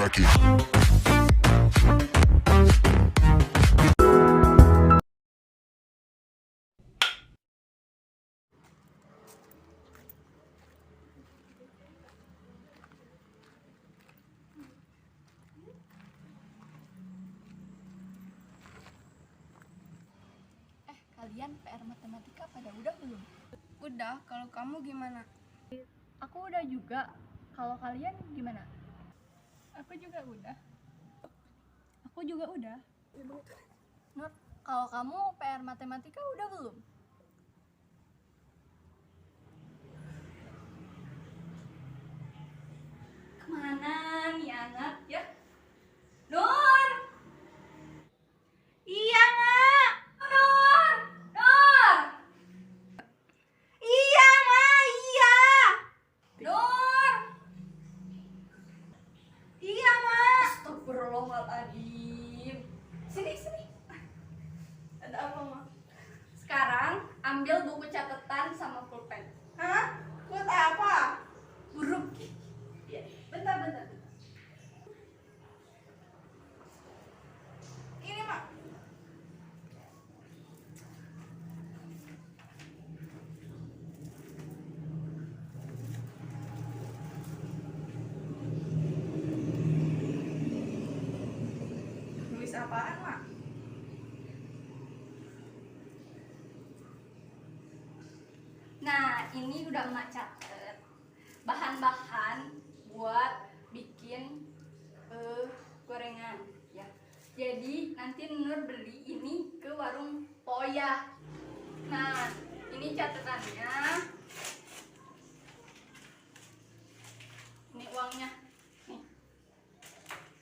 like it. Kalian PR matematika pada udah belum? Udah, kalau kamu gimana? Aku udah juga. Kalau kalian gimana? Aku juga udah. Aku juga udah. Nur, kalau kamu PR matematika udah belum? Kemana nih anak ya? Nur! Iya, Mak! Nur! Nur! Iya, Mak! Iya! Nur! Iya, Mak! Astagfirullahaladzim. Sini, sini. Ada apa, Mak? Sekarang ambil buku catatan sama pulpen. Hah? Buat apa? Huruf. Iya, bentar. Ini, Mak. Nulis apaan, Mak? Nah, ini udah Mak catet bahan-bahan buat bikin gorengan ya. Jadi nanti Nur beli ini ke warung Poya. Nah, ini catatannya. Ini uangnya. Nih.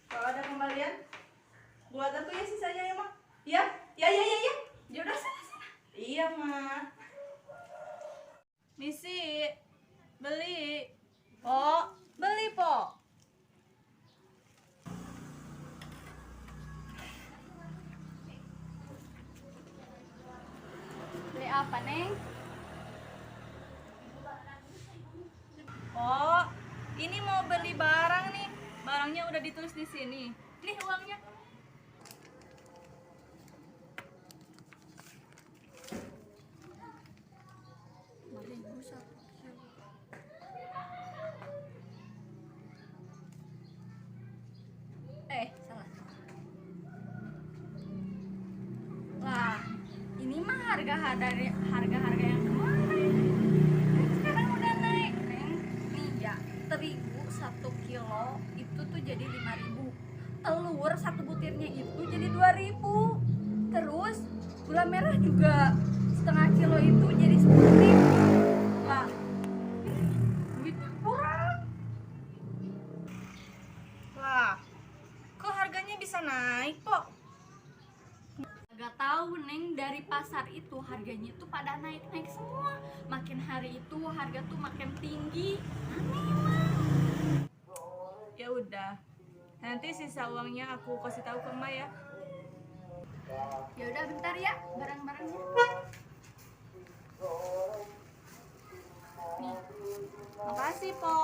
Kalau ada kembalian, buat aku ya sisanya ya, Mak. Ya. Ya. Ya udah sana. Iya, Mak. Misi, beli. Po, beli, Po. Beli apa, Neng? Oh, ini mau beli barang nih. Barangnya udah ditulis di sini. Nih uangnya. Salah. Lah, ini mah harga yang kemarin. Sekarang udah naik, Neng. Nih ya, terigu 1 kilo itu tuh jadi 5.000. Telur 1 butirnya itu jadi 2.000. Terus gula merah juga setengah kilo itu jadi 10.000. Lah, duitnya kurang. Lah, kok harganya bisa naik, Po? Gak tahu, Neng, dari pasar itu harganya itu pada naik semua. Makin hari itu harga tuh makin tinggi. Aneh emang. Ya udah. Nanti sisa uangnya aku kasih tahu ke Emak ya. Ya udah bentar ya barang-barangnya. Nih. Makasih, Po.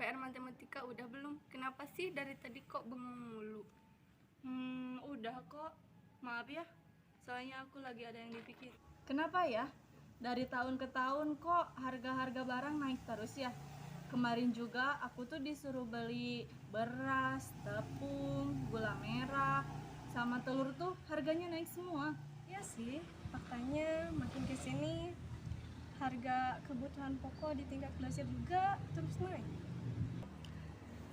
PR matematika udah belum? Kenapa sih dari tadi kok bengong mulu? Udah kok. Maaf ya. Soalnya aku lagi ada yang dipikir. Kenapa ya? Dari tahun ke tahun kok harga-harga barang naik terus ya? Kemarin juga aku tuh disuruh beli beras, tepung, gula merah, sama telur tuh harganya naik semua. Ya sih, makanya makin kesini harga kebutuhan pokok di tingkat grosir juga terus naik.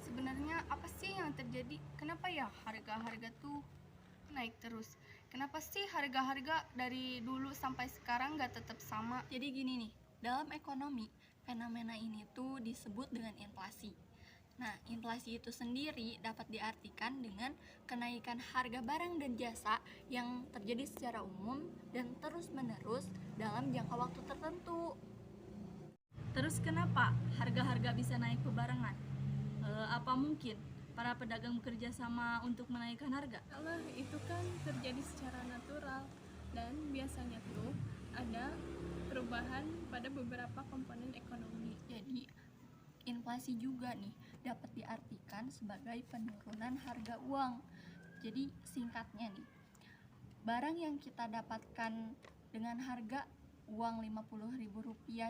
Sebenarnya apa sih yang terjadi? Kenapa ya harga-harga tuh naik terus? Kenapa sih harga-harga dari dulu sampai sekarang gak tetap sama? Jadi gini nih, dalam ekonomi fenomena ini tuh disebut dengan inflasi. Nah, inflasi itu sendiri dapat diartikan dengan kenaikan harga barang dan jasa yang terjadi secara umum dan terus-menerus dalam jangka waktu tertentu. Terus kenapa harga-harga bisa naik bebarengan? Apa mungkin para pedagang bekerja sama untuk menaikkan harga? Kalau itu kan terjadi secara natural dan biasanya tuh ada perubahan pada beberapa komponen ekonomi. Jadi inflasi juga nih dapat diartikan sebagai penurunan harga uang. Jadi singkatnya nih, barang yang kita dapatkan dengan harga uang Rp50.000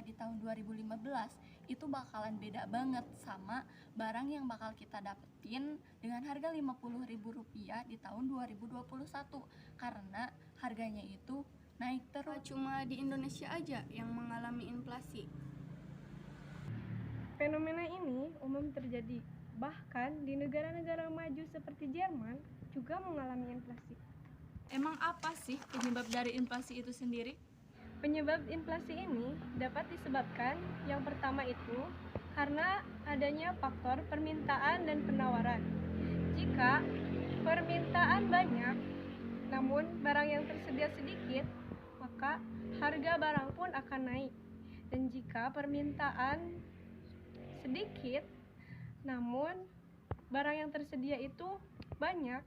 di tahun 2015 itu bakalan beda banget sama barang yang bakal kita dapetin dengan harga Rp50.000 di tahun 2021, karena harganya itu naik terus. Cuma di Indonesia aja yang mengalami inflasi. Fenomena ini umum terjadi, bahkan di negara-negara maju seperti Jerman juga mengalami inflasi. Emang apa sih penyebab dari inflasi itu sendiri? Penyebab inflasi ini dapat disebabkan yang pertama itu karena adanya faktor permintaan dan penawaran. Jika permintaan banyak, namun barang yang tersedia sedikit, maka harga barang pun akan naik. Dan jika permintaan sedikit, namun barang yang tersedia itu banyak,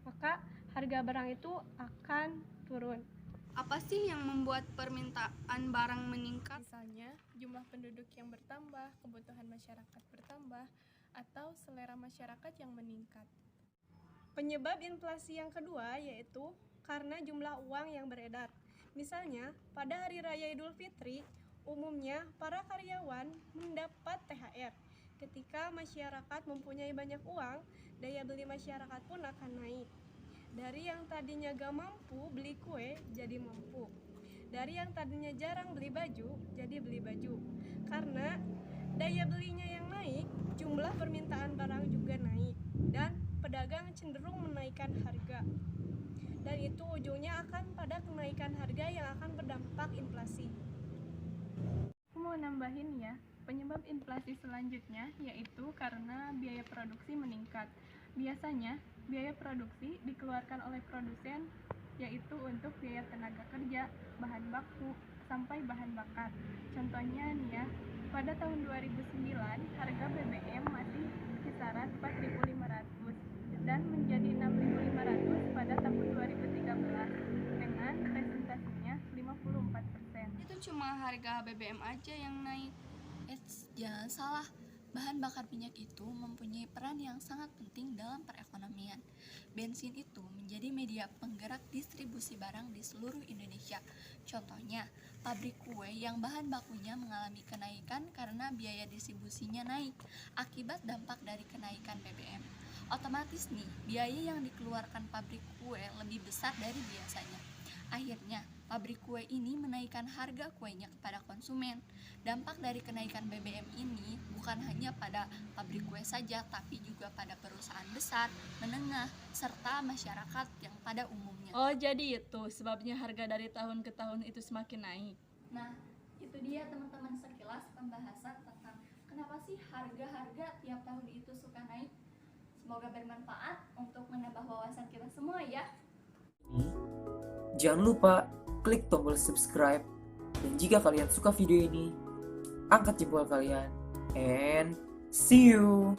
maka harga barang itu akan turun. Apa sih yang membuat permintaan barang meningkat? Misalnya, jumlah penduduk yang bertambah, kebutuhan masyarakat bertambah, atau selera masyarakat yang meningkat. Penyebab inflasi yang kedua yaitu karena jumlah uang yang beredar. Misalnya, pada Hari Raya Idul Fitri, umumnya para karyawan mendapat THR. Ketika masyarakat mempunyai banyak uang, daya beli masyarakat pun akan naik. Dari yang tadinya gak mampu beli kue, jadi mampu. Dari yang tadinya jarang beli baju, jadi beli baju. Karena daya belinya yang naik, jumlah permintaan barang juga naik. Dan pedagang cenderung menaikkan harga. Dan itu ujungnya akan pada kenaikan harga yang akan berdampak inflasi. Aku mau nambahin ya, penyebab inflasi selanjutnya yaitu karena biaya produksi meningkat. Biasanya, biaya produksi dikeluarkan oleh produsen yaitu untuk biaya tenaga kerja, bahan baku, sampai bahan bakar. Contohnya nih ya, pada tahun 2009 harga BBM masih kisaran 4.500 dan menjadi 6.500 pada tahun 2013 dengan presentasinya 54%. Itu cuma harga BBM aja yang naik. Jangan salah, bahan bakar minyak itu mempunyai peran yang sangat penting dalam perekonomian. Bensin itu menjadi media penggerak distribusi barang di seluruh Indonesia. Contohnya, pabrik kue yang bahan bakunya mengalami kenaikan karena biaya distribusinya naik akibat dampak dari kenaikan BBM. Otomatis nih, biaya yang dikeluarkan pabrik kue lebih besar dari biasanya. Akhirnya, pabrik kue ini menaikkan harga kuenya kepada konsumen. Dampak dari kenaikan BBM ini bukan hanya pada pabrik kue saja, tapi juga pada perusahaan besar, menengah, serta masyarakat yang pada umumnya. Oh, jadi itu sebabnya harga dari tahun ke tahun itu semakin naik. Nah, itu dia teman-teman sekilas pembahasan tentang kenapa sih harga-harga tiap tahun itu suka naik. Semoga bermanfaat untuk menambah wawasan kita semua ya. Jangan lupa klik tombol subscribe, dan jika kalian suka video ini, angkat jempol kalian, and see you!